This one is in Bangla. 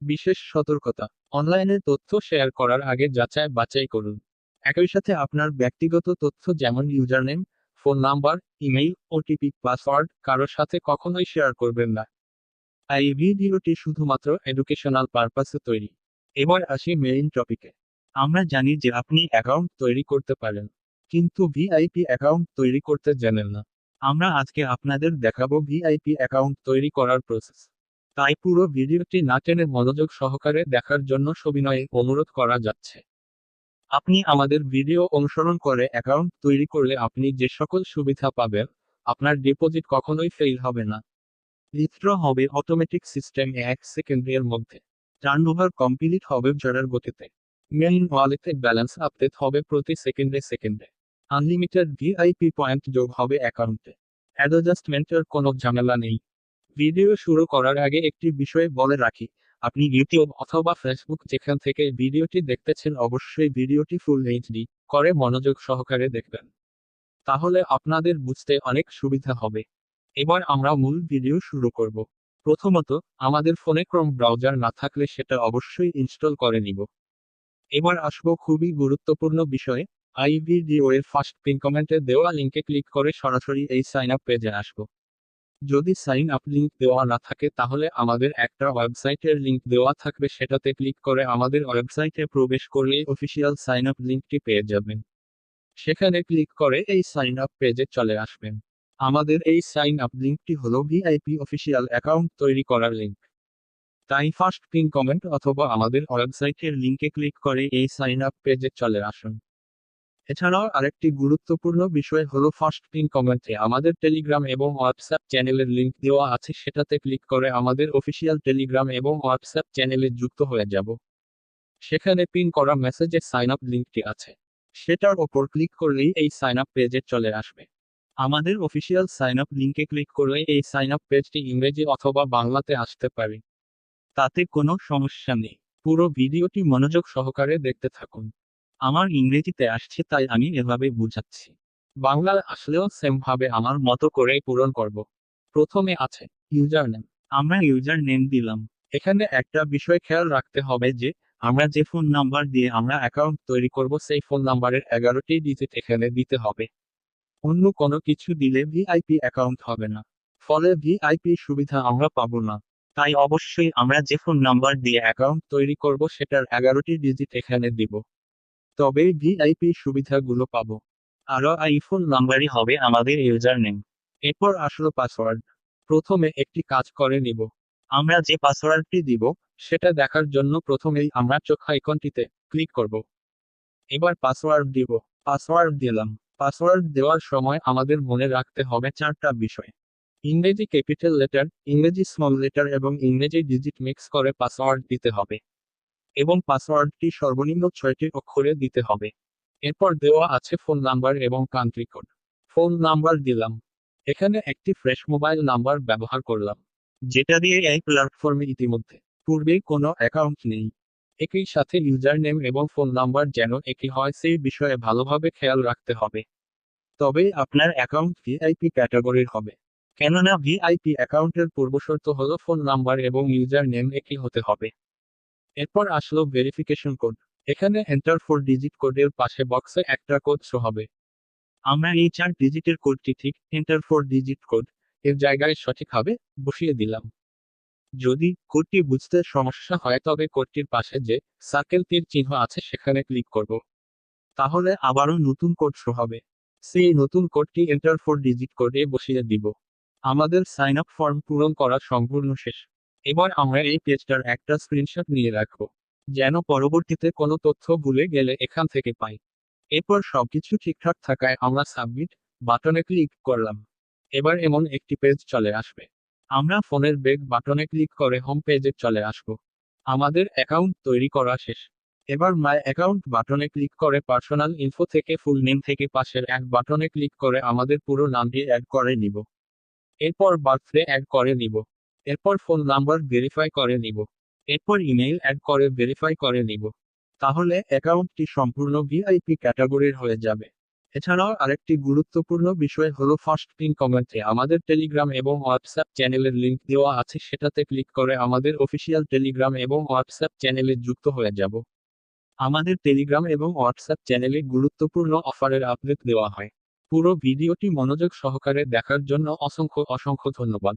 বিশেষ সতর্কতা, অনলাইনে তথ্য শেয়ার করার আগে যাচাই বাছাই করুন। একই সাথে আপনার ব্যক্তিগত তথ্য যেমন username, phone number, email, OTP, password কারোর সাথে কখনোই শেয়ার করবেন না। এই ভিডিওটি শুধুমাত্র এডুকেশনাল পারপাসে তৈরি। এবার আসি মেইন টপিকে। আমরা জানি যে আপনি অ্যাকাউন্ট তৈরি করতে পারেন, কিন্তু ভিআইপি অ্যাকাউন্ট তৈরি করতে জানেন না। আমরা আজকে আপনাদের দেখাবো ভিআইপি অ্যাকাউন্ট তৈরি করার প্রসেস। তাই পুরো ভিডিওটি না টেনে মনোযোগ সহকারে দেখার জন্য সবিনয়ে অনুরোধ করা যাচ্ছে। আপনি আমাদের ভিডিও অনুসরণ করে অ্যাকাউন্ট তৈরি করলে আপনি যে সকল সুবিধা পাবেন, আপনার ডিপোজিট কখনোই ফেল হবে না। উইথড্র হবে অটোমেটিক সিস্টেমে 1 সেকেন্ডের মধ্যে। টার্নওভার কমপ্লিট হবে জোড়ার গতিতে। মেইন ওয়ালেটে ব্যালেন্স আপডেট হবে প্রতি সেকেন্ডে সেকেন্ডে। আনলিমিটেড ভিআইপি পয়েন্ট যোগ হবে অ্যাকাউন্টে। অ্যাডজাস্টমেন্টের কোনো ঝামেলা নেই। ভিডিও শুরু করার আগে একটি বিষয় বলে রাখি, আপনি ইউটিউব অথবা ফেসবুক যেখান থেকে ভিডিওটি দেখতেছেন অবশ্যই ভিডিওটি ফুল এইচডি করে মনোযোগ সহকারে দেখবেন। তাহলে আপনাদের বুঝতে অনেক সুবিধা হবে। এবার আমরা মূল ভিডিও শুরু করব। প্রথমত, আমাদের ফোনে ক্রোম ব্রাউজার না থাকলে সেটা অবশ্যই ইনস্টল করে নিব। এবার আসবো খুবই গুরুত্বপূর্ণ বিষয়ে। এই ভিডিও এর ফার্স্ট পিন কমেন্টে দেওয়া লিঙ্কে ক্লিক করে সরাসরি এই সাইন আপ পেজে আসবো। যদি সাইন আপ লিঙ্ক দেওয়া না থাকে তাহলে আমাদের একটা ওয়েবসাইটের লিঙ্ক দেওয়া থাকবে, সেটাতে ক্লিক করে আমাদের ওয়েবসাইটে প্রবেশ করলেই অফিসিয়াল সাইন আপ লিঙ্কটি পেয়ে যাবেন। সেখানে ক্লিক করে এই সাইন আপ পেজে চলে আসবেন। আমাদের এই সাইন আপ লিঙ্কটি হলো ভিআইপি অফিসিয়াল অ্যাকাউন্ট তৈরি করার লিঙ্ক। তাই ফার্স্ট পিন কমেন্ট অথবা আমাদের ওয়েবসাইটের লিঙ্কে ক্লিক করে এই সাইন আপ পেজে চলে আসুন। এছাড়াও আরেকটি গুরুত্বপূর্ণ বিষয় হলো ফার্স্ট পিন কমেন্টে আমাদের টেলিগ্রাম এবং হোয়াটসঅ্যাপ চ্যানেলের লিঙ্ক দেওয়া আছে, সেটাতে ক্লিক করে আমাদের অফিসিয়াল টেলিগ্রাম এবং হোয়াটসঅ্যাপ চ্যানেলে যুক্ত হয়ে যাব। সেখানে পিন করা মেসেজে সাইন আপ লিঙ্কটি আছে, সেটার ওপর ক্লিক করলেই এই সাইন আপ পেজে চলে আসবে। আমাদের অফিসিয়াল সাইন আপ লিঙ্কে ক্লিক করলে এই সাইন আপ পেজটি ইংরেজি অথবা বাংলাতে আসতে পারে। তাতে কোনো সমস্যা নেই। পুরো ভিডিওটি মনোযোগ সহকারে দেখতে থাকুন। আমার ইংরেজিতে আসছে তাই আমি এভাবে বুঝাচ্ছি। বাংলায় আসলেও সেম ভাবে আমার মতো করেই পূরণ করব। প্রথমে আছে ইউজার নেম। আমরা ইউজার নেম দিলাম। এখানে একটা বিষয় খেয়াল রাখতে হবে যে, আমরা যে ফোন নাম্বার দিয়ে আমরা অ্যাকাউন্ট তৈরি করব সেই ফোন নাম্বারের 11টি ডিজিট এখানে দিতে হবে। অন্য কোনো কিছু দিলে ভিআইপি অ্যাকাউন্ট হবে না। ফলে ভিআইপি সুবিধা আমরা পাবো না। তাই অবশ্যই আমরা যে ফোন নাম্বার দিয়ে অ্যাকাউন্ট তৈরি করব সেটার 11টি ডিজিট এখানে দিব। তবেই ভিআইপি সুবিধাগুলো পাবো। আরও এই ফোন নাম্বারই হবে আমাদের ইউজার নেম। এরপর আসলো পাসওয়ার্ড। প্রথমে একটি কাজ করে নিব। আমরা যে পাসওয়ার্ডটি দিব সেটা দেখার জন্য প্রথমেই আমরা চোখ আইকনটিতে ক্লিক করব। এবার পাসওয়ার্ড দিব। পাসওয়ার্ড দিলাম। পাসওয়ার্ড দেওয়ার সময় আমাদের মনে রাখতে হবে 4টা বিষয়। ইংরেজি ক্যাপিটাল লেটার, ইংরেজি স্মল লেটার এবং ইংরেজি ডিজিট মিক্স করে পাসওয়ার্ড দিতে হবে। এবং পাসওয়ার্ডটি সর্বনিম্ন 6টি অক্ষরে দিতে হবে। এরপর দেওয়া আছে ফোন নাম্বার এবং কান্ট্রি কোড। ফোন নাম্বার দিলাম। এখানে একটি ফ্রেশ মোবাইল নাম্বার ব্যবহার করলাম, যেটা দিয়ে এই প্ল্যাটফর্মে ইতিমধ্যে পূর্বে কোনো অ্যাকাউন্ট নেই। একই সাথে ইউজার নেম এবং ফোন নাম্বার যেন একই হয় সেই বিষয়ে ভালোভাবে খেয়াল রাখতে হবে। তবে আপনার অ্যাকাউন্ট ভিআইপি ক্যাটাগরির হবে। কেননা ভিআইপি অ্যাকাউন্টের পূর্বশর্ত হলো ফোন নাম্বার এবং ইউজার নেম একই হতে হবে। এরপর আসলো ভেরিফিকেশন কোড। এখানে এন্টার 4 ডিজিট কোডের পাশে বক্সে একটা কোড শো হবে। আমরা এই 4 ডিজিটের কোডটি ঠিক এন্টার 4 ডিজিট কোড এর জায়গায় সঠিকভাবে বসিয়ে দিলাম। যদি কোডটি বুঝতে সমস্যা হয় তবে কোডটির পাশে যে সার্কেল তীর চিহ্ন আছে সেখানে ক্লিক করব। তাহলে আবারও নতুন কোড শো হবে। সেই নতুন কোডটি এন্টার 4 ডিজিট কোডে বসিয়ে দিব। আমাদের সাইন আপ ফর্ম পূরণ করা সম্পূর্ণ শেষ। এবার আমরা এই পেজটার একটা স্ক্রিনশট নিয়ে রাখব, যেন পরবর্তীতে কোনো তথ্য ভুলে গেলে এখান থেকে পাই। এরপর সবকিছু ঠিকঠাক থাকায় আমরা সাবমিট বাটনে ক্লিক করলাম। এবার এমন একটি পেজ চলে আসবে। আমরা ফোনের ব্যাক বাটনে ক্লিক করে হোম পেজে চলে আসব। আমাদের অ্যাকাউন্ট তৈরি করা শেষ। এবার মাই অ্যাকাউন্ট বাটনে ক্লিক করে পার্সোনাল ইনফো থেকে ফুল নেম থেকে পাশের এক বাটনে ক্লিক করে আমাদের পুরো নামটি অ্যাড করে নিব। এরপর বার্থডে অ্যাড করে নিব। এরপর ফোন নাম্বার ভেরিফাই করে নিব। এরপর ইমেইল অ্যাড করে ভেরিফাই করে নিব। তাহলে অ্যাকাউন্টটি সম্পূর্ণ ভিআইপি ক্যাটাগরির হয়ে যাবে। এছাড়াও আরেকটি গুরুত্বপূর্ণ বিষয় হলো ফার্স্ট পিন কমেন্টে আমাদের টেলিগ্রাম এবং হোয়াটসঅ্যাপ চ্যানেলের লিংক দেওয়া আছে, সেটাতে ক্লিক করে আমাদের অফিসিয়াল টেলিগ্রাম এবং হোয়াটসঅ্যাপ চ্যানেলে যুক্ত হয়ে যাব। আমাদের টেলিগ্রাম এবং হোয়াটসঅ্যাপ চ্যানেলে গুরুত্বপূর্ণ অফারের আপডেট দেওয়া হয়। পুরো ভিডিওটি মনোযোগ সহকারে দেখার জন্য অসংখ্য অসংখ্য ধন্যবাদ।